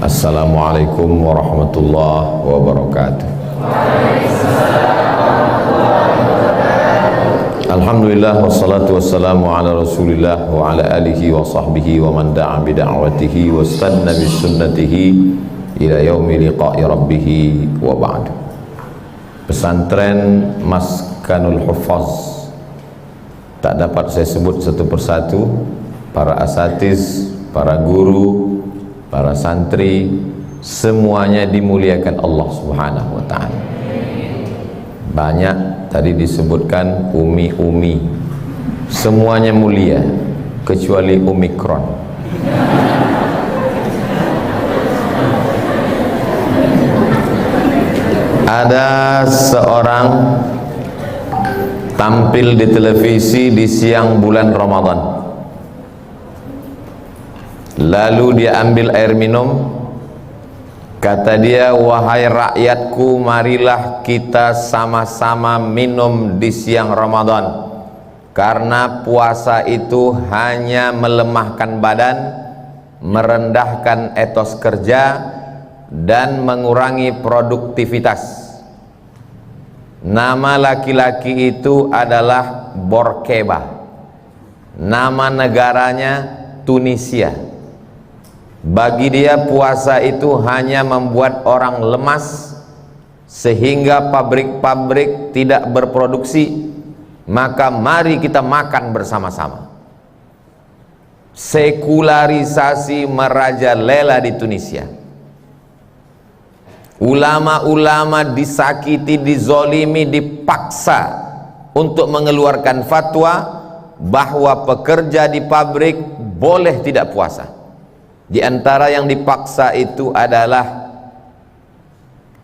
Assalamualaikum warahmatullahi wabarakatuh. Alhamdulillah wassalatu wassalamu ala rasulillah wa ala alihi wa sahbihi wa man da'a bida'watihi wa istanna bisunnatihi ila yaumi liqa'i rabbih wa ba'd. Pesantren Maskanul Huffaz, tak dapat saya sebut satu persatu, para asatiz, para guru, para santri, semuanya dimuliakan Allah Subhanahu wa ta'ala. Banyak tadi disebutkan umi-umi, semuanya mulia kecuali Omikron. Ada seorang tampil di televisi di siang bulan Ramadan, lalu dia ambil air minum. Kata dia, wahai rakyatku, marilah kita sama-sama minum di siang Ramadan, karena puasa itu hanya melemahkan badan, merendahkan etos kerja, dan mengurangi produktivitas. Nama laki-laki itu adalah Borkeba, nama negaranya Tunisia. Bagi dia puasa itu hanya membuat orang lemas sehingga pabrik-pabrik tidak berproduksi. Maka mari kita makan bersama-sama. Sekularisasi merajalela di Tunisia. Ulama-ulama disakiti, dizolimi, dipaksa untuk mengeluarkan fatwa bahwa pekerja di pabrik boleh tidak puasa. Di antara yang dipaksa itu adalah,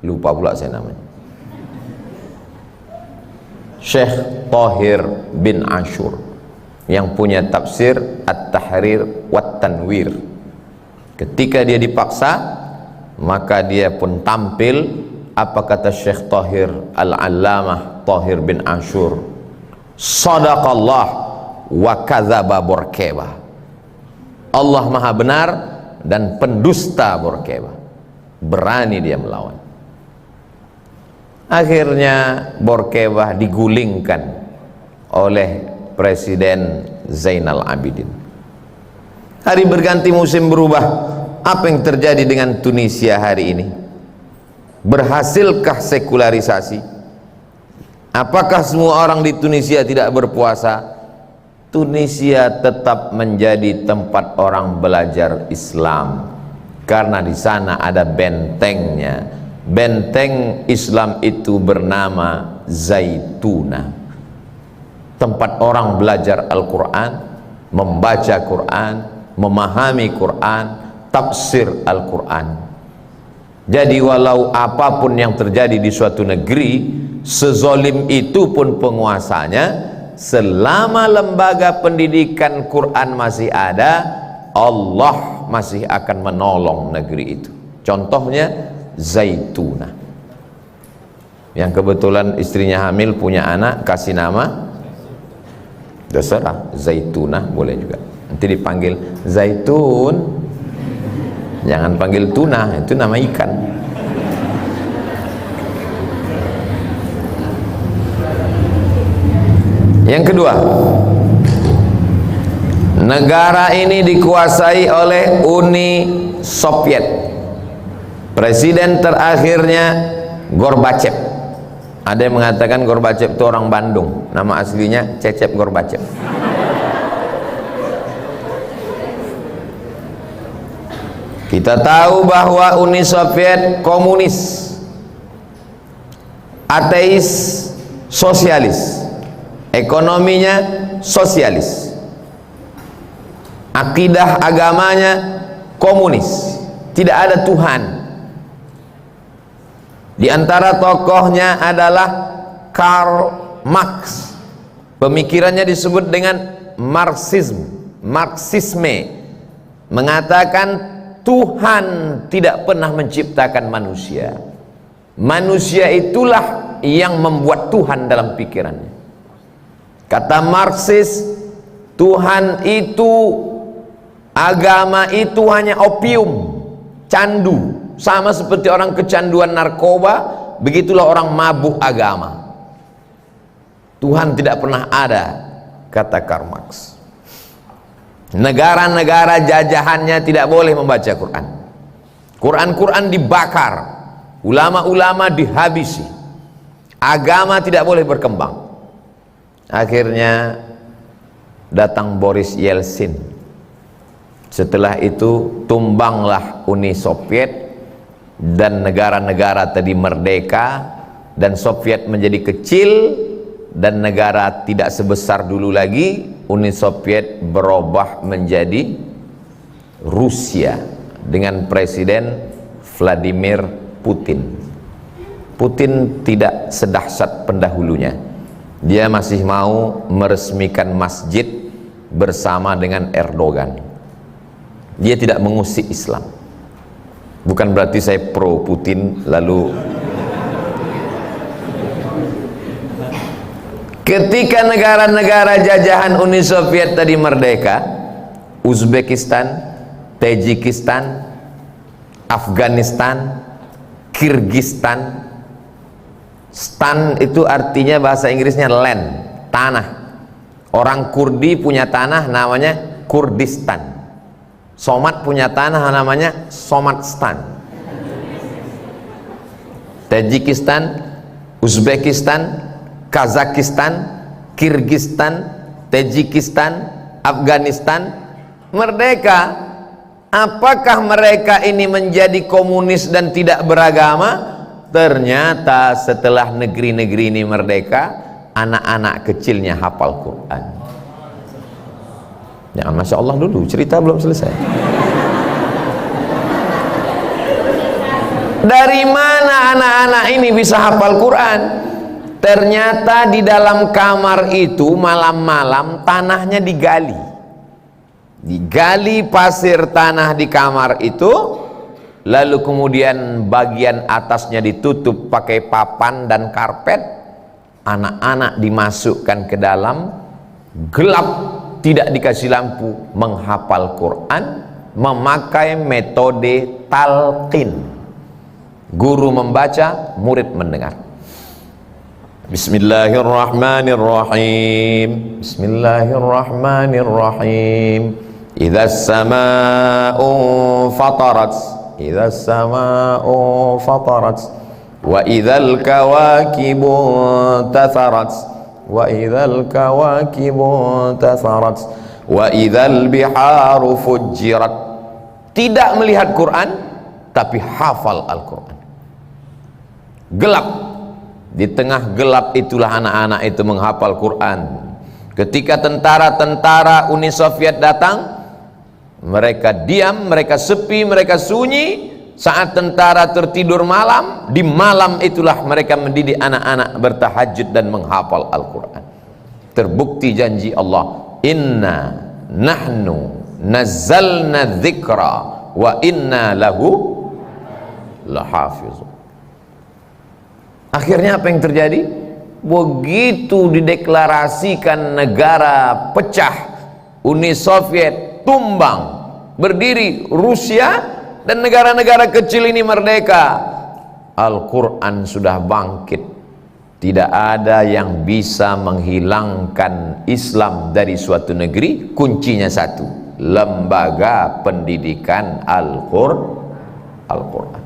lupa pula saya namanya, Syekh Thahir bin Ashur, yang punya tafsir At-Tahrir wat Tanwir. Ketika dia dipaksa, maka dia pun tampil. Apa kata Syekh Thahir, Al-Allamah Thahir bin Ashur? Sadaqallah wa kadzaba Borkeba. Allah maha benar dan pendusta Borkeba. Berani dia melawan. Akhirnya Borkeba digulingkan oleh Presiden Zainal Abidin. Hari berganti, musim berubah. Apa yang terjadi dengan Tunisia hari ini? Berhasilkah sekularisasi? Apakah semua orang di Tunisia tidak berpuasa? Tunisia tetap menjadi tempat orang belajar Islam, karena di sana ada bentengnya. Benteng Islam itu bernama Zaituna. Tempat orang belajar Al-Quran, membaca Quran, memahami Quran, tafsir Al-Quran. Jadi walau apapun yang terjadi di suatu negeri, sezolim itu pun penguasanya, selama lembaga pendidikan Quran masih ada, Allah masih akan menolong negeri itu. Contohnya Zaituna, yang kebetulan istrinya hamil, punya anak, kasih nama, terserah, Zaituna boleh juga. Nanti dipanggil Zaitun, jangan panggil tuna, itu nama ikan. Yang kedua, negara ini dikuasai oleh Uni Soviet. Presiden terakhirnya Gorbachev. Ada yang mengatakan Gorbachev itu orang Bandung, nama aslinya Cecep Gorbachev. Kita tahu bahwa Uni Soviet komunis, ateis, sosialis. Ekonominya sosialis, akidah agamanya komunis, tidak ada Tuhan. Di antara tokohnya adalah Karl Marx. Pemikirannya disebut dengan Marxisme, mengatakan Tuhan tidak pernah menciptakan manusia. Manusia itulah yang membuat Tuhan dalam pikirannya. Kata Marxis, Tuhan itu, agama itu hanya opium candu. Sama seperti orang kecanduan narkoba, begitulah orang mabuk agama. Tuhan tidak pernah ada, kata Karl Marx. Negara-negara jajahannya tidak boleh membaca Quran. Quran dibakar, ulama-ulama dihabisi, agama tidak boleh berkembang. Akhirnya datang Boris Yeltsin. Setelah itu tumbanglah Uni Soviet, dan negara-negara tadi merdeka, dan Soviet menjadi kecil, dan negara tidak sebesar dulu lagi. Uni Soviet berubah menjadi Rusia dengan Presiden Vladimir Putin. Putin tidak sedahsyat pendahulunya. Dia masih mau meresmikan masjid bersama dengan Erdogan. Dia tidak mengusik Islam. Bukan berarti saya pro Putin lalu. Ketika negara-negara jajahan Uni Soviet tadi merdeka, Uzbekistan, Tajikistan, Afghanistan, Kirgistan. Stan itu artinya bahasa Inggrisnya land, tanah. Orang Kurdi punya tanah namanya Kurdistan. Somat punya tanah namanya Somatstan. Tajikistan, Uzbekistan, Kazakistan, Kirgistan, Tajikistan, Afghanistan merdeka. Apakah mereka ini menjadi komunis dan tidak beragama? Ternyata setelah negeri-negeri ini merdeka, anak-anak kecilnya hafal Quran. Jangan Masya Allah dulu, cerita belum selesai. Dari mana anak-anak ini bisa hafal Quran? Ternyata di dalam kamar itu malam-malam tanahnya digali. Digali pasir tanah di kamar itu, lalu kemudian bagian atasnya ditutup pakai papan dan karpet. Anak-anak dimasukkan ke dalam, gelap, tidak dikasih lampu, menghafal Quran memakai metode talqin. Guru membaca, murid mendengar. Bismillahirrahmanirrahim. Bismillahirrahmanirrahim. Idzas samaa'u fatarat. Idzas samaa'u fatarat. Wa idzal kawakibu tatharat. Wa idzal kawakibu tatharat. Wa idzal biharu fujjirat. Tidak melihat Quran tapi hafal Al-Quran. Gelap. Di tengah gelap itulah anak-anak itu menghafal Quran. Ketika tentara-tentara Uni Soviet datang, mereka diam, mereka sepi, mereka sunyi. Saat tentara tertidur malam, di malam itulah mereka mendidik anak-anak bertahajud dan menghafal Al-Quran. Terbukti janji Allah, inna nahnu nazzalna dzikra wa inna lahu lahafizun. Akhirnya apa yang terjadi? Begitu dideklarasikan negara pecah, Uni Soviet tumbang, berdiri Rusia, dan negara-negara kecil ini merdeka. Al-Quran sudah bangkit. Tidak ada yang bisa menghilangkan Islam dari suatu negeri. Kuncinya satu, lembaga pendidikan Al-Quran.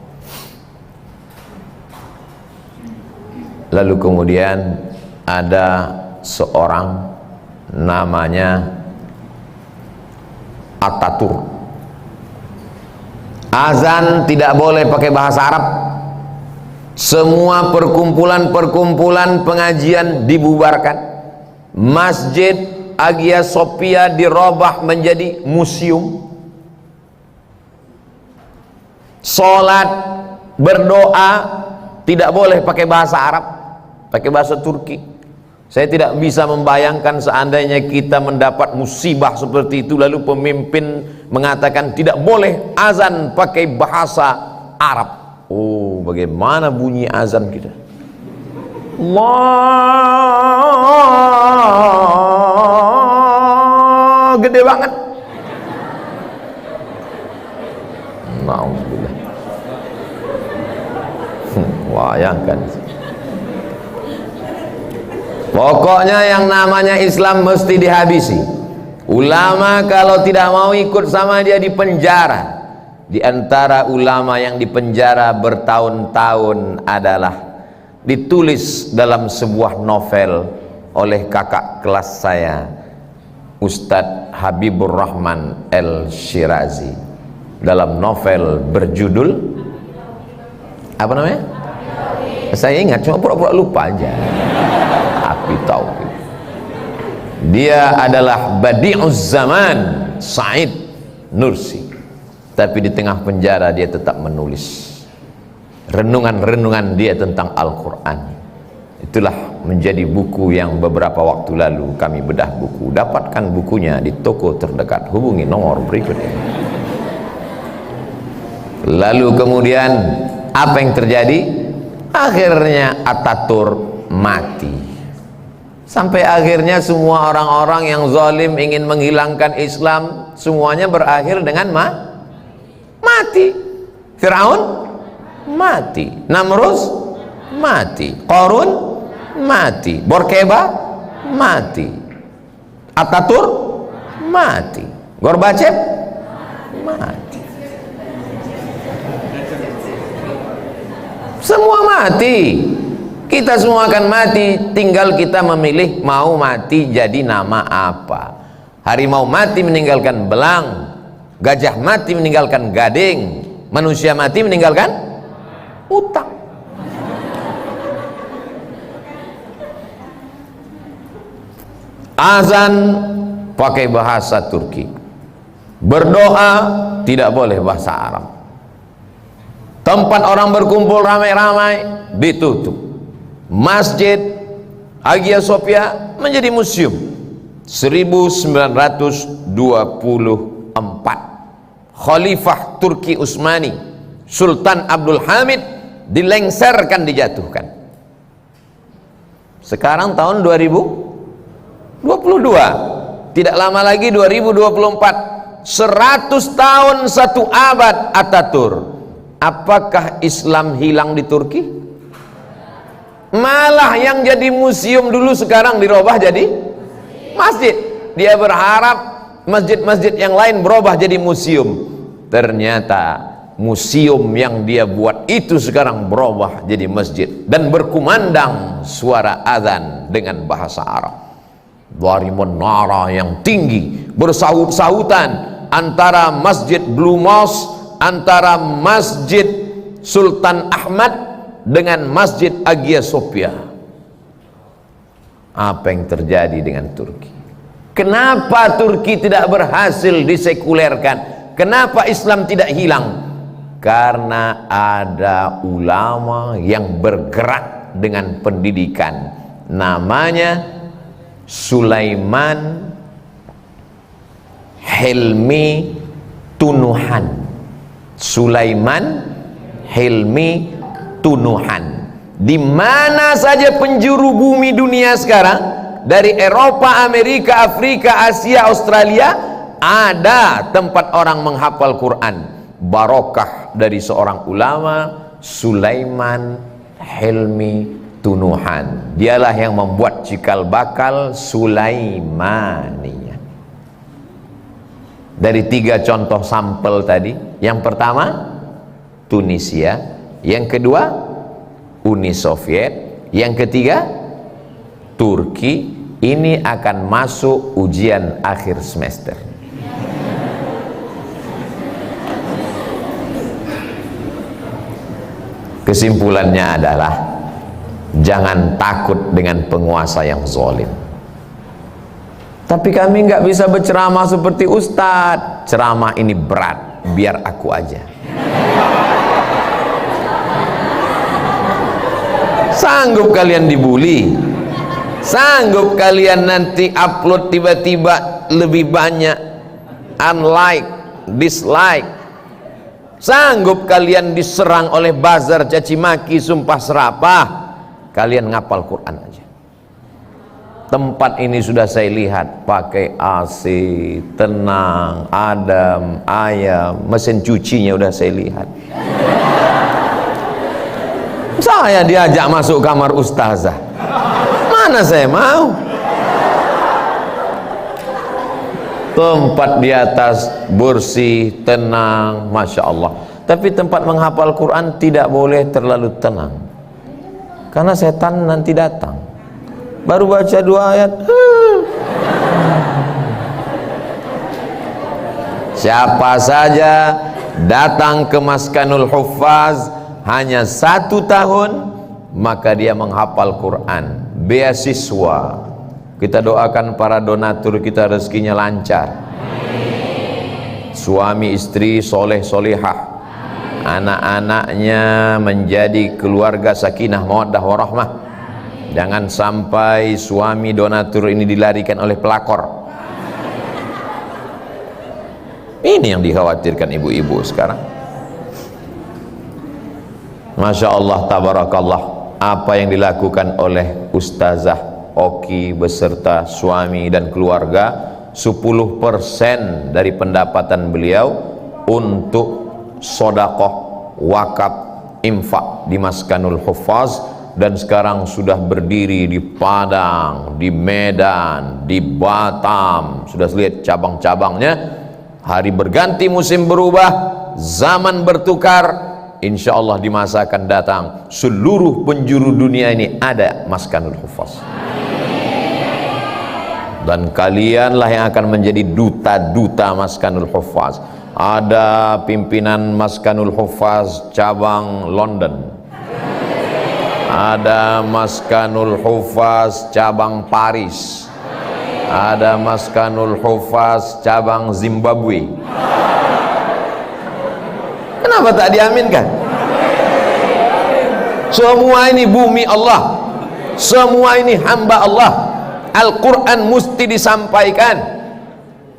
Lalu kemudian ada seorang namanya Ataturk. Azan tidak boleh pakai bahasa Arab. Semua perkumpulan-perkumpulan pengajian dibubarkan. Masjid Hagia Sophia dirubah menjadi museum. Salat, berdoa tidak boleh pakai bahasa Arab, pakai bahasa Turki. Saya tidak bisa membayangkan seandainya kita mendapat musibah seperti itu, lalu pemimpin mengatakan tidak boleh azan pakai bahasa Arab. Oh, bagaimana bunyi azan kita? Allah, gede banget. Alhamdulillah. Bayangkan. Pokoknya yang namanya Islam mesti dihabisi. Ulama kalau tidak mau ikut sama dia dipenjara. Di antara ulama yang dipenjara bertahun-tahun adalah ditulis dalam sebuah novel oleh kakak kelas saya, Ustadz Habibur Rahman El-Shirazi, dalam novel berjudul apa namanya? Saya ingat, cuma pura-pura lupa aja. Api Tauhid. Dia adalah Badi'uz Zaman Said Nursi. Tapi di tengah penjara dia tetap menulis renungan-renungan dia tentang Al-Quran. Itulah menjadi buku yang beberapa waktu lalu kami bedah buku. Dapatkan bukunya di toko terdekat, hubungi nomor berikut ini. Lalu kemudian apa yang terjadi? Akhirnya Ataturk mati. Sampai akhirnya semua orang-orang yang zalim ingin menghilangkan Islam, semuanya berakhir dengan mati. Firaun mati, Namrus mati, Qarun mati, Borkeba mati, Ataturk mati, Gorbachev mati. Semua mati. Kita semua akan mati, tinggal kita memilih mau mati jadi nama apa. Harimau mati meninggalkan belang, gajah mati meninggalkan gading, manusia mati meninggalkan utang. Azan pakai bahasa Turki, berdoa tidak boleh bahasa Arab, tempat orang berkumpul ramai-ramai ditutup, Masjid Hagia Sophia menjadi museum. 1924 Khalifah Turki Utsmani Sultan Abdul Hamid dilengserkan, dijatuhkan. Sekarang tahun 2022, tidak lama lagi 2024, 100 tahun, 1 abad Ataturk. Apakah Islam hilang di Turki? Malah yang jadi museum dulu sekarang dirubah jadi masjid. Dia berharap masjid-masjid yang lain berubah jadi museum. Ternyata museum yang dia buat itu sekarang berubah jadi masjid dan berkumandang suara azan dengan bahasa Arab. Dari menara yang tinggi bersaut-sautan antara Masjid Blue Mosque, antara Masjid Sultan Ahmad dengan Masjid Hagia Sophia. Apa yang terjadi dengan Turki? Kenapa Turki tidak berhasil disekulerkan? Kenapa Islam tidak hilang? Karena ada ulama yang bergerak dengan pendidikan. Namanya Sulaiman Hilmi Tunuhan. Sulaiman Hilmi Tunuhan. Di mana saja penjuru bumi dunia sekarang, dari Eropa, Amerika, Afrika, Asia, Australia, ada tempat orang menghafal Quran. Barokah dari seorang ulama, Sulaiman Hilmi Tunuhan. Dialah yang membuat cikal bakal Sulaimaniyah. Dari 3 contoh sampel tadi, yang pertama Tunisia, yang kedua Uni Soviet, yang ketiga Turki. Ini akan masuk ujian akhir semester. Kesimpulannya adalah jangan takut dengan penguasa yang zalim. Tapi kami nggak bisa berceramah seperti Ustadz. Ceramah ini berat, biar aku aja. Sanggup kalian dibully? Sanggup kalian nanti upload tiba-tiba lebih banyak unlike, dislike? Sanggup kalian diserang oleh buzzer, caci maki, sumpah serapah? Kalian ngapal Quran aja. Tempat ini sudah saya lihat pakai AC, tenang, adem, ayam, mesin cucinya udah saya lihat. Saya diajak masuk kamar ustazah, mana saya mau. Tempat di atas bersih, tenang, Masya Allah. Tapi tempat menghafal Quran tidak boleh terlalu tenang, karena setan nanti datang. Baru baca 2 ayat, siapa saja datang ke Maskanul Huffaz hanya 1 tahun, maka dia menghafal Quran, beasiswa. Kita doakan para donatur kita rezekinya lancar, suami istri soleh solehah, anak-anaknya menjadi keluarga sakinah mawaddah warahmah. Jangan sampai suami donatur ini dilarikan oleh pelakor. Ini yang dikhawatirkan ibu-ibu sekarang. Masya Allah, tabarakallah, apa yang dilakukan oleh Ustazah Oki beserta suami dan keluarga, 10% dari pendapatan beliau untuk sodakoh, wakaf, infak di Maskanul Huffaz. Dan sekarang sudah berdiri di Padang, di Medan, di Batam. Sudah lihat cabang-cabangnya. Hari berganti, musim berubah, zaman bertukar. Insya Allah di masa akan datang seluruh penjuru dunia ini ada Maskanul Huffaz. Dan kalianlah yang akan menjadi duta-duta Maskanul Huffaz. Ada pimpinan Maskanul Huffaz cabang London, ada Maskanul Huffaz cabang Paris, ada Maskanul Huffaz cabang Zimbabwe. Kenapa tak diaminkan? Semua ini bumi Allah, semua ini hamba Allah. Al-Quran mesti disampaikan.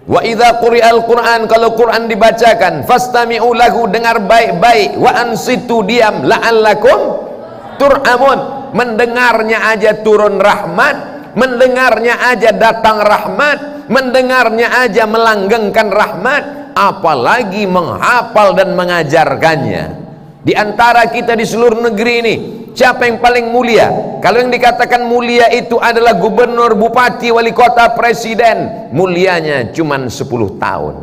Wa idza quri'al Quran, kalau Quran dibacakan, fastami'u lahu, dengar baik-baik, wa ansitu, diam, la'allakum turhamun. Mendengarnya aja turun rahmat, mendengarnya aja datang rahmat, mendengarnya aja melanggengkan rahmat, apalagi menghafal dan mengajarkannya. Di antara kita di seluruh negeri ini, siapa yang paling mulia? Kalau yang dikatakan mulia itu adalah gubernur, bupati, wali kota, presiden, mulianya cuma 10 tahun.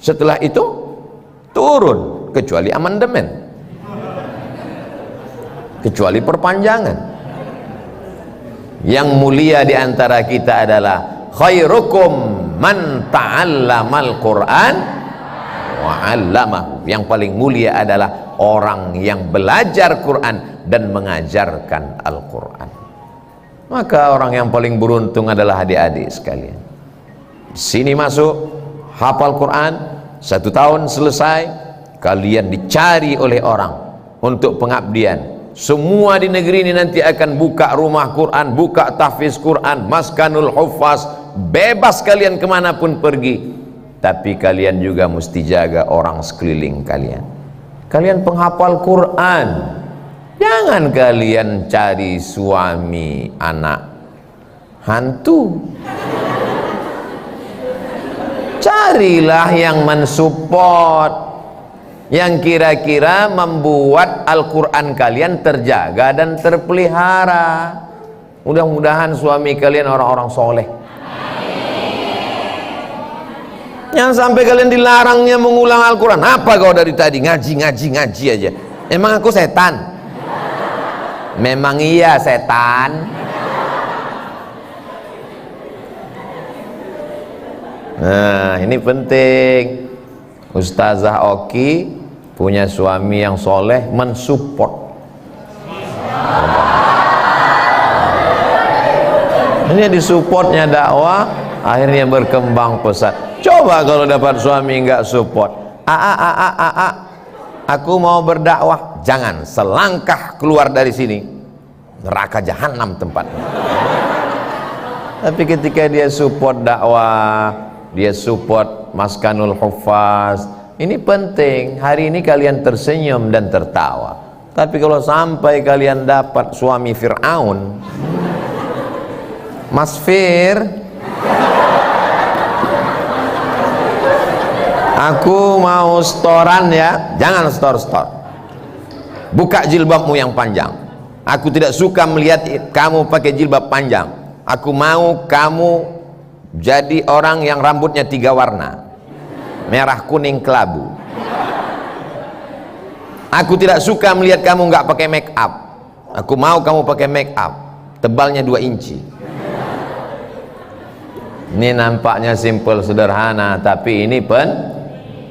Setelah itu turun, kecuali amandemen, kecuali perpanjangan. Yang mulia di antara kita adalah khairukum man ta'allamal Qur'an wa 'allamahu. Yang paling mulia adalah orang yang belajar Quran dan mengajarkan Al-Quran. Maka orang yang paling beruntung adalah adik-adik sekalian. Sini masuk, hafal Quran, 1 tahun selesai, kalian dicari oleh orang untuk pengabdian. Semua di negeri ini nanti akan buka rumah Quran, buka tahfiz Quran, Maskanul Huffaz, bebas kalian kemanapun pergi. Tapi kalian juga mesti jaga orang sekeliling kalian. Kalian penghafal Quran, jangan kalian cari suami anak hantu. Carilah yang mensupport, yang kira-kira membuat Al-Quran kalian terjaga dan terpelihara. Mudah-mudahan suami kalian orang-orang soleh. Jangan sampai kalian dilarangnya mengulang Al-Quran. Apa kau dari tadi ngaji aja? Emang aku setan? Memang iya setan. Nah, ini penting. Ustazah Oki punya suami yang soleh, mensupport. Ini disupportnya dakwah, akhirnya berkembang pesat. Coba kalau dapat suami nggak support, aku mau berdakwah, jangan, selangkah keluar dari sini, neraka jahanam tempatnya. Tapi ketika dia support dakwah, dia support Maskanul Huffaz, ini penting. Hari ini kalian tersenyum dan tertawa. Tapi kalau sampai kalian dapat suami Fir'aun, Mas Fir, aku mau storan ya, jangan store. Buka jilbabmu yang panjang. Aku tidak suka melihat kamu pakai jilbab panjang. Aku mau kamu jadi orang yang rambutnya 3 warna, merah, kuning, kelabu. Aku tidak suka melihat kamu nggak pakai make up. Aku mau kamu pakai make up, tebalnya 2 inci. Ini nampaknya simple, sederhana, tapi ini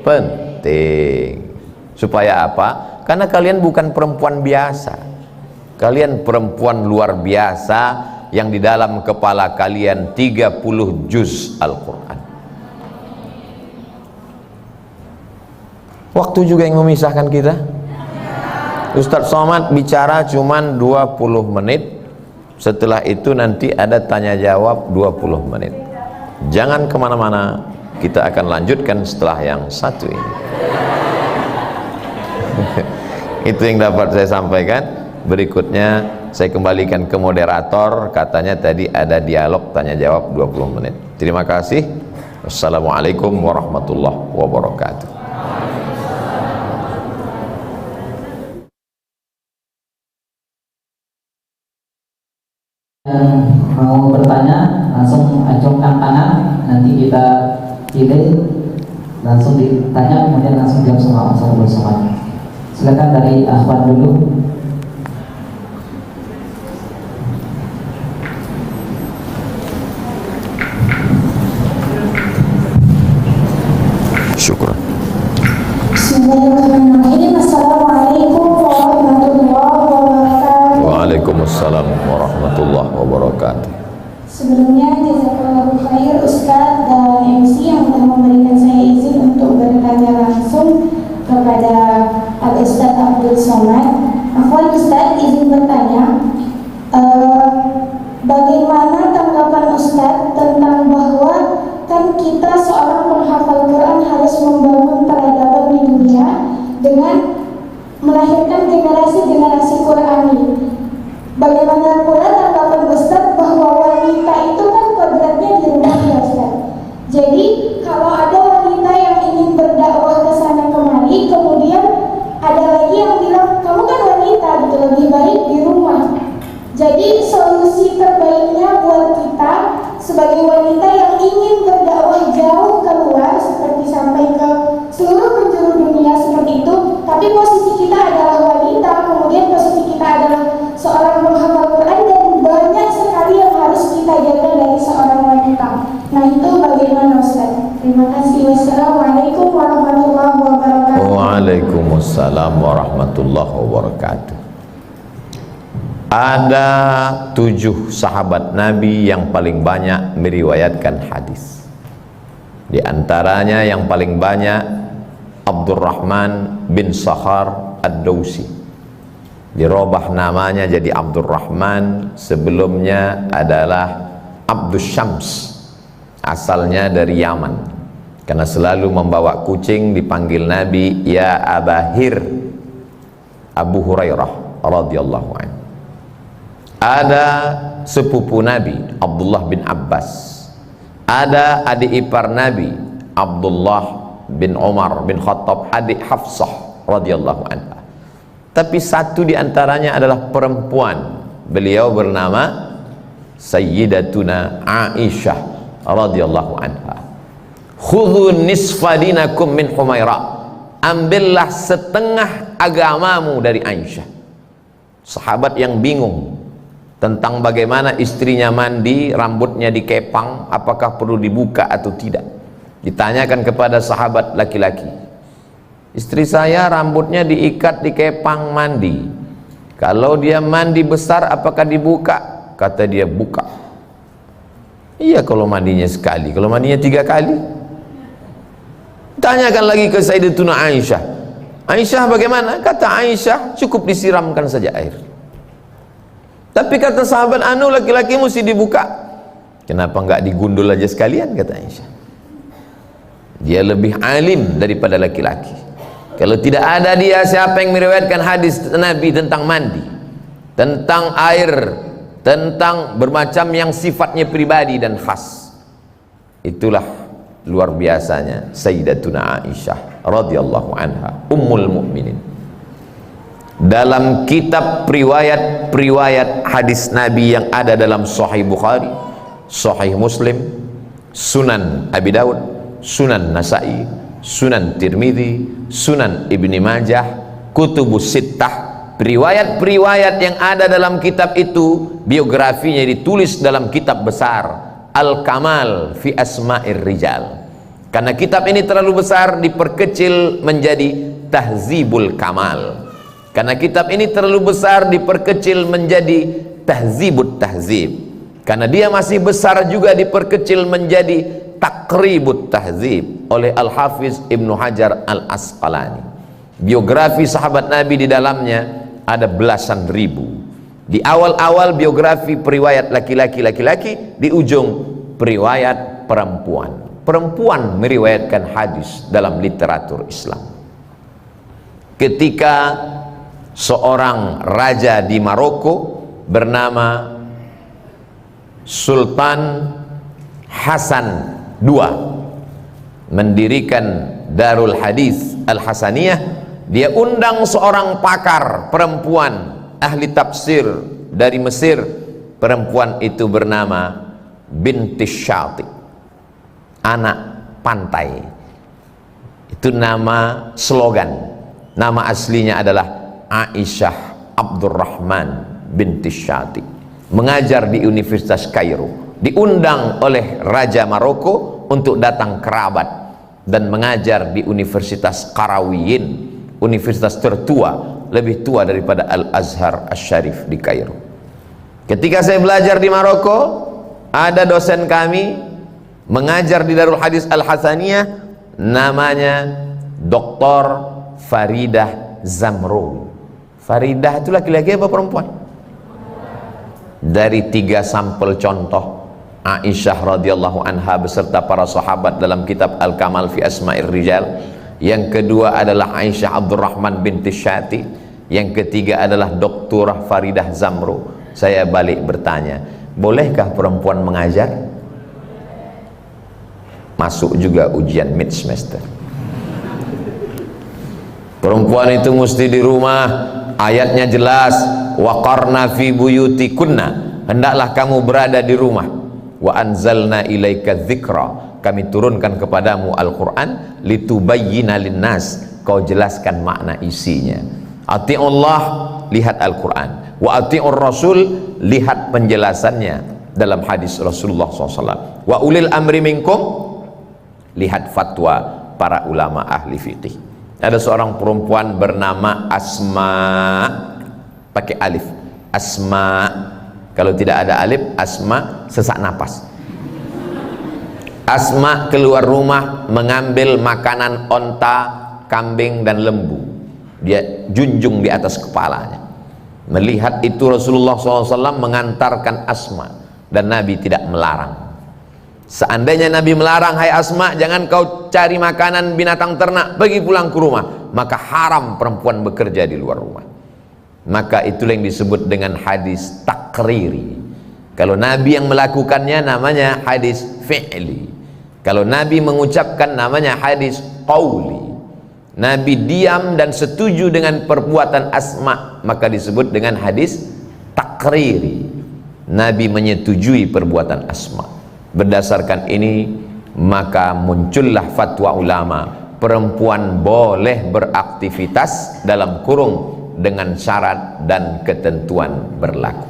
penting. Supaya apa? Karena kalian bukan perempuan biasa. Kalian perempuan luar biasa yang di dalam kepala kalian 30 juz Al-Quran. Waktu juga yang memisahkan kita. Ustadz Somad bicara cuman 20 menit. Setelah itu nanti ada tanya jawab 20 menit. Jangan kemana-mana, kita akan lanjutkan setelah yang satu ini. Itu yang dapat saya sampaikan. Berikutnya saya kembalikan ke moderator. Katanya tadi ada dialog tanya jawab 20 menit. Terima kasih. Wassalamualaikum warahmatullahi wabarakatuh. Yang mau bertanya langsung acungkan tangan, nanti kita pilih langsung ditanya, kemudian langsung jawab sama. Silakan dari Akhwan dulu. Syukran. Bismillahirrahmanirrahim. Assalamualaikum warahmatullahi wabarakatuh. Waalaikumsalam warahmatullahi wabarakatuh. Sebelumnya jazakallahu khair Ustadz dan MC yang telah memberikan saya izin untuk bertanya langsung kepada Al-Ustadz Abdul Somad. Akhwan Ustadz izin bertanya, bagaimana tanggapan Ustadz tentang bahwa kan kita seorang penghafal Quran harus membangun peradaban di dunia dengan melahirkan generasi-generasi Qurani. Bagaimana pula tanggapan Ustadz bahwa wanita itu kan kodratnya di rumah ya Ustadz. Jadi kalau ada wanita yang ingin berdakwah ke sana kemari, kemudian ada lagi yang bilang kamu kan wanita gitu, lebih baik di rumah. Jadi solusi terbaiknya buat kita sebagai wanita yang ingin berdakwah jauh keluar, seperti sampai ke seluruh penjuru dunia seperti itu, tapi posisi kita adalah wanita, kemudian posisi kita adalah seorang penghafal Quran, dan banyak sekali yang harus kita jaga dari seorang wanita. Nah itu bagaimana Ustaz? Terima kasih. Wassalamualaikum warahmatullahi wabarakatuh. Waalaikumsalam warahmatullahi wabarakatuh. Ada 7 sahabat Nabi yang paling banyak meriwayatkan hadis. Di antaranya yang paling banyak Abdurrahman bin Sakhar Ad-Dawsi. Dirubah namanya jadi Abdurrahman, sebelumnya adalah Abdus Syams, asalnya dari Yaman. Karena selalu membawa kucing dipanggil Nabi ya Abahir, Abu Hurairah radhiyallahu anhu. Ada sepupu Nabi Abdullah bin Abbas, ada adik ipar Nabi Abdullah bin Umar bin Khattab, adik Hafsah radhiyallahu anha. Tapi satu di antaranya adalah perempuan. Beliau bernama Sayyidatuna Aisyah radhiyallahu anha. Khudhu nisfa dinakum min Humairah. Ambillah setengah agamamu dari Aisyah. Sahabat yang bingung tentang bagaimana istrinya mandi, rambutnya dikepang, apakah perlu dibuka atau tidak. Ditanyakan kepada sahabat laki-laki, istri saya rambutnya diikat, dikepang, mandi. Kalau dia mandi besar apakah dibuka? Kata dia, buka. Iya kalau mandinya sekali, kalau mandinya 3 kali. Tanyakan lagi ke Sayyidatuna Aisyah, Aisyah bagaimana? Kata Aisyah, cukup disiramkan saja air. Tapi kata sahabat, anu laki-laki mesti dibuka. Kenapa enggak digundul aja sekalian? Kata Aisyah. Dia lebih alim daripada laki-laki. Kalau tidak ada dia, siapa yang meriwayatkan hadis Nabi tentang mandi, tentang air, tentang bermacam yang sifatnya pribadi dan khas. Itulah luar biasanya Sayyidatuna Aisyah radhiyallahu anha, ummul mukminin. dalam kitab riwayat hadis Nabi yang ada dalam Sahih Bukhari, Sahih Muslim, Sunan Abi Daud, Sunan Nasai, Sunan Tirmidzi, Sunan Ibni Majah, Kutubus Sittah, riwayat-riwayat yang ada dalam kitab itu biografinya ditulis dalam kitab besar Al-Kamal fi Asma'ir Rijal. Karena kitab ini terlalu besar, diperkecil menjadi Tahzibul Kamal. Karena kitab ini terlalu besar, diperkecil menjadi Tahzibut Tahzib. Karena dia masih besar juga, diperkecil menjadi Takribut Tahzib oleh Al-Hafiz Ibnu Hajar Al-Asqalani. Biografi sahabat Nabi di dalamnya ada belasan ribu. Di awal-awal biografi periwayat laki-laki, di ujung periwayat perempuan. Perempuan meriwayatkan hadis dalam literatur Islam. Ketika seorang raja di Maroko bernama Sultan Hasan II mendirikan Darul Hadis Al-Hasaniyah, dia undang seorang pakar perempuan ahli tafsir dari Mesir. Perempuan itu bernama Binti Syati, anak pantai. Itu nama slogan. Nama aslinya adalah Aisyah Abdurrahman binti Syati. Mengajar di Universitas Kairo. Diundang oleh Raja Maroko untuk datang kerabat dan mengajar di Universitas Qarawiyyin, universitas tertua, lebih tua daripada Al-Azhar Asy-Syarif di Kairo. Ketika saya belajar di Maroko, ada dosen kami mengajar di Darul Hadis Al-Hasaniyah, namanya Dr. Faridah Zamrou. Faridah itu laki-laki apa perempuan? Dari 3 sampel contoh Aisyah radhiyallahu anha beserta para sahabat dalam kitab Al-Kamal fi Asma'ir Rijal. Yang kedua adalah Aisyah Abdurrahman binti Syati. Yang ketiga adalah Dr. Faridah Zamrou. Saya balik bertanya, bolehkah perempuan mengajar? Masuk juga ujian mid semester. Perempuan itu mesti di rumah, ayatnya jelas, waqarna fi buyutikunna, hendaklah kamu berada di rumah. Wa anzalna ilaika dzikra, kami turunkan kepadamu Al-Quran, litubayyina linnas, kau jelaskan makna isinya. Ati'ullah, lihat Al-Quran, wa ati'ur rasul, lihat penjelasannya dalam hadis Rasulullah SAW. Wa ulil amri minkum, lihat fatwa para ulama ahli fiqih. Ada seorang perempuan bernama Asma, pakai alif, Asma. Kalau tidak ada alif, Asma, sesak napas. Asma keluar rumah mengambil makanan onta, kambing dan lembu. Dia junjung di atas kepalanya. Melihat itu Rasulullah SAW mengantarkan Asma, dan Nabi tidak melarang. Seandainya Nabi melarang, hai Asma, jangan kau cari makanan binatang ternak, pergi pulang ke rumah, maka haram perempuan bekerja di luar rumah. Maka itulah yang disebut dengan hadis takriri. Kalau Nabi yang melakukannya namanya hadis fi'li. Kalau Nabi mengucapkan namanya hadis qauli. Nabi diam dan setuju dengan perbuatan Asma, maka disebut dengan hadis takriri. Nabi menyetujui perbuatan Asma. Berdasarkan ini maka muncullah fatwa ulama, perempuan boleh beraktivitas dalam kurung dengan syarat dan ketentuan berlaku.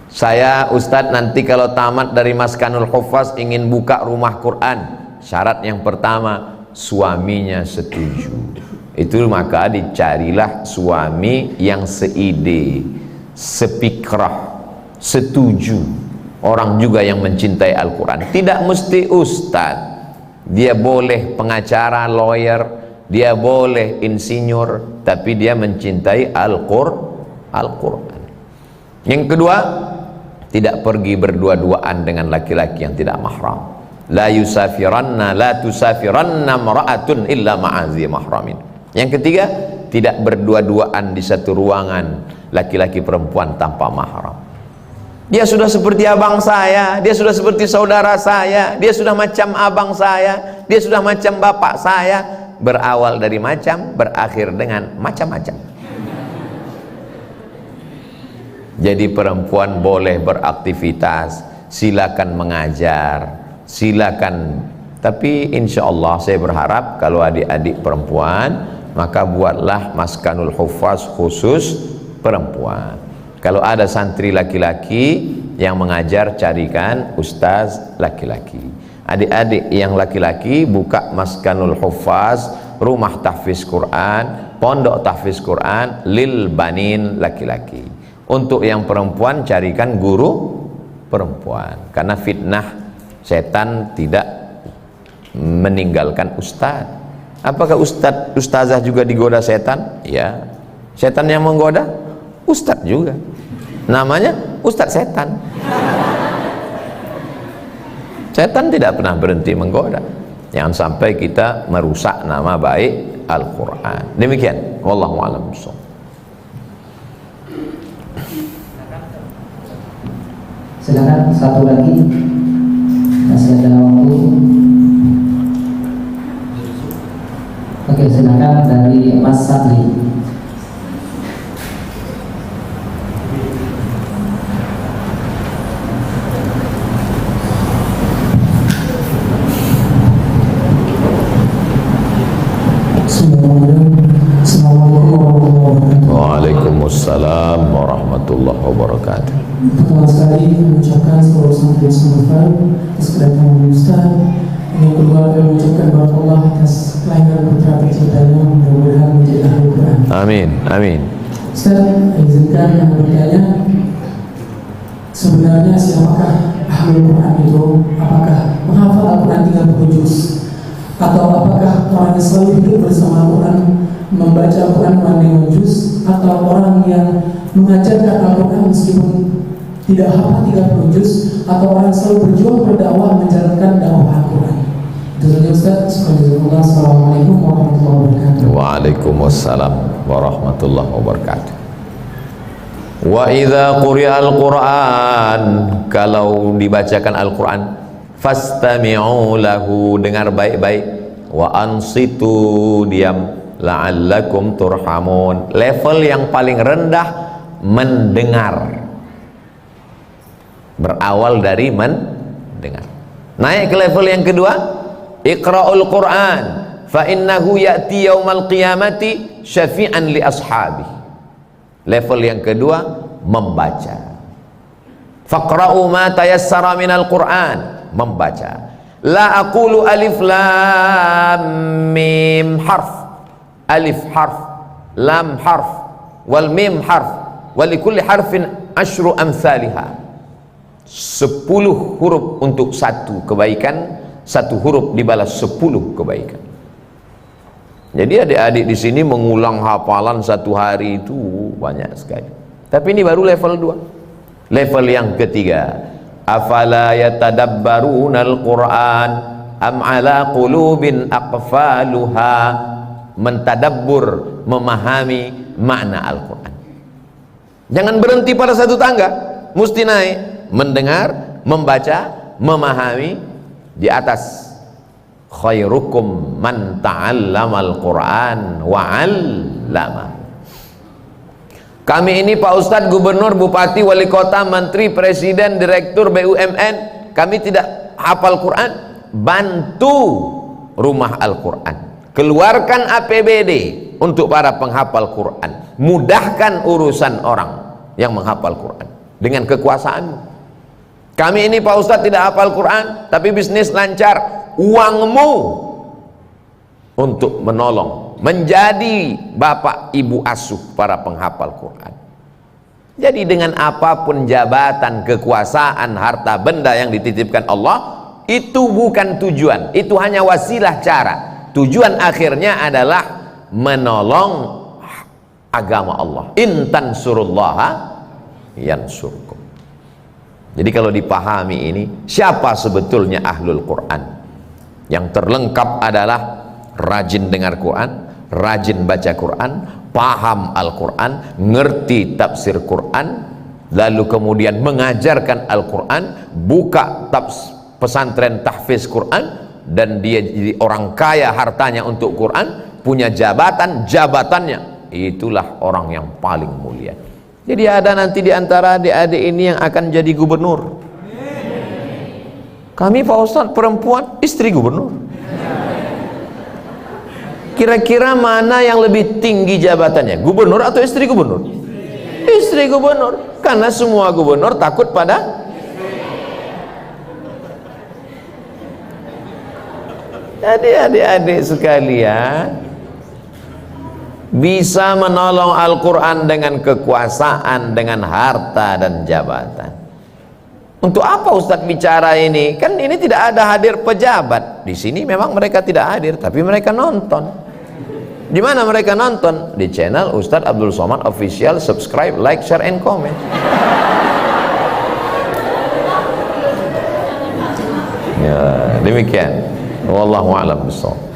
Saya Ustadz nanti kalau tamat dari Maskanul Huffaz ingin buka rumah Quran, syarat yang pertama suaminya setuju. Itu maka dicarilah suami yang seide, sepikrah, setuju. Orang juga yang mencintai Al-Quran. Tidak mesti ustadz, dia boleh pengacara, lawyer, dia boleh insinyur, tapi dia mencintai Al-Quran. Yang kedua, tidak pergi berdua-duaan dengan laki-laki yang tidak mahram. La tusafiranna mar'atun illa ma'azi mahramin. Yang ketiga, tidak berdua-duaan di satu ruangan laki-laki perempuan tanpa mahram. Dia sudah seperti abang saya, dia sudah seperti saudara saya, dia sudah macam abang saya, dia sudah macam bapak saya, berawal dari macam, berakhir dengan macam-macam. Jadi perempuan boleh beraktivitas, silakan mengajar, silakan. Tapi insya Allah saya berharap kalau adik-adik perempuan, maka buatlah maskanul huffaz khusus perempuan. Kalau ada santri laki-laki yang mengajar, carikan ustaz laki-laki. Adik-adik yang laki-laki buka maskanul huffaz, rumah tahfiz Quran, pondok tahfiz Quran lil banin laki-laki. Untuk yang perempuan carikan guru perempuan, karena fitnah setan tidak meninggalkan ustaz. Apakah ustazah juga digoda setan? Ya. Setan yang menggoda ustaz juga. Namanya ustaz setan. Setan tidak pernah berhenti menggoda. Jangan sampai kita merusak nama baik Al-Quran. Demikian. Wallahu a'lam bishawab. Silakan satu lagi, masih ada waktu. Oke, silakan dari Mas Sadli. Waalaikumsalam warahmatullahi wabarakatuh. Pertama sekali mengucapkan seluruh santri yang sempurna atas kedatangan Ustaz. Yang kedua kami mengucapkan barakallah atas kelahiran putra tercintanya, mudah-mudahan menjadi ahli Quran. Amin, amin. Ustaz, izinkan yang bertanya, sebenarnya siapakah ahli Quran itu? Apakah menghafal Al-Quran 30 juz? Atau apakah orang yang selalu hidup bersama Al-Quran, membaca Al-Quran 5 juz? Atau orang yang mengajarkan Al-Quran meskipun tidak hafal 30 juz? Atau orang yang selalu berjuang berdakwah menjalankan dakwah Al-Quran? Itu saja Ustaz. Assalamualaikum warahmatullahi wabarakatuh. Waalaikumsalam warahmatullahi wabarakatuh. Wa idza quri'al Qur'an, kalau dibacakan Al-Quran, fastami'u lahu, dengar baik-baik, wa ansitu, diam, la'allakum turhamun. Level yang paling rendah mendengar, berawal dari mendengar. Naik ke level yang kedua, iqra'ul Qur'an fa innahu ya'ti yaumal qiyamati syafi'an li ashabi. Level yang kedua membaca. Faqra'u ma tayassara minal Qur'an, membaca. La aqulu alif lam mim harf, alif harf, lam harf, wal mim harf, walikulli harfin asyru amsalihah. 10 huruf untuk satu kebaikan, satu huruf dibalas 10 kebaikan. Jadi adik-adik di sini mengulang hafalan satu hari itu banyak sekali. Tapi ini baru level 2. Level yang ketiga, afala yatadabbarunal Qur'an am ala qulubin aqfaluha, mentadabbur, memahami makna Al-Quran. Jangan berhenti pada satu tangga, mesti naik, mendengar, membaca, memahami, di atas. Khairukum man ta'allamal Quran wa 'allama. Kami ini Pak Ustadz, gubernur, bupati, wali kota, menteri, presiden, direktur BUMN, kami tidak hafal Quran. Bantu rumah Al-Quran, keluarkan APBD untuk para penghafal Quran, mudahkan urusan orang yang menghafal Quran dengan kekuasaanmu. Kami ini Pak Ustadz tidak hafal Quran, tapi bisnis lancar. Uangmu untuk menolong, menjadi bapak ibu asuh para penghafal Quran. Jadi dengan apapun jabatan, kekuasaan, harta benda yang dititipkan Allah, itu bukan tujuan, itu hanya wasilah cara. Tujuan akhirnya adalah menolong agama Allah. In tansurullaha yansurkum. Jadi kalau dipahami ini, siapa sebetulnya ahlul Quran? Yang terlengkap adalah rajin dengar Quran, rajin baca Quran, paham Al-Quran, ngerti tafsir Quran, lalu kemudian mengajarkan Al-Quran, buka pesantren tahfiz Quran, dan dia jadi orang kaya hartanya untuk Quran, punya jabatan, jabatannya, itulah orang yang paling mulia. Jadi ada nanti di antara adik-adik ini yang akan jadi gubernur. Kami Pak Ustadz perempuan, istri gubernur. Kira-kira mana yang lebih tinggi jabatannya, gubernur atau istri gubernur? Istri gubernur, karena semua gubernur takut pada. Jadi adik-adik sekalian, bisa menolong Al-Quran dengan kekuasaan, dengan harta dan jabatan. Untuk apa Ustadz bicara ini? Kan ini tidak ada hadir pejabat. Di sini memang mereka tidak hadir, tapi mereka nonton. Di mana mereka nonton? Di channel Ustadz Abdul Somad Official. Subscribe, like, share, and comment. Ya, demikian. Wallahu a'lam bishawab.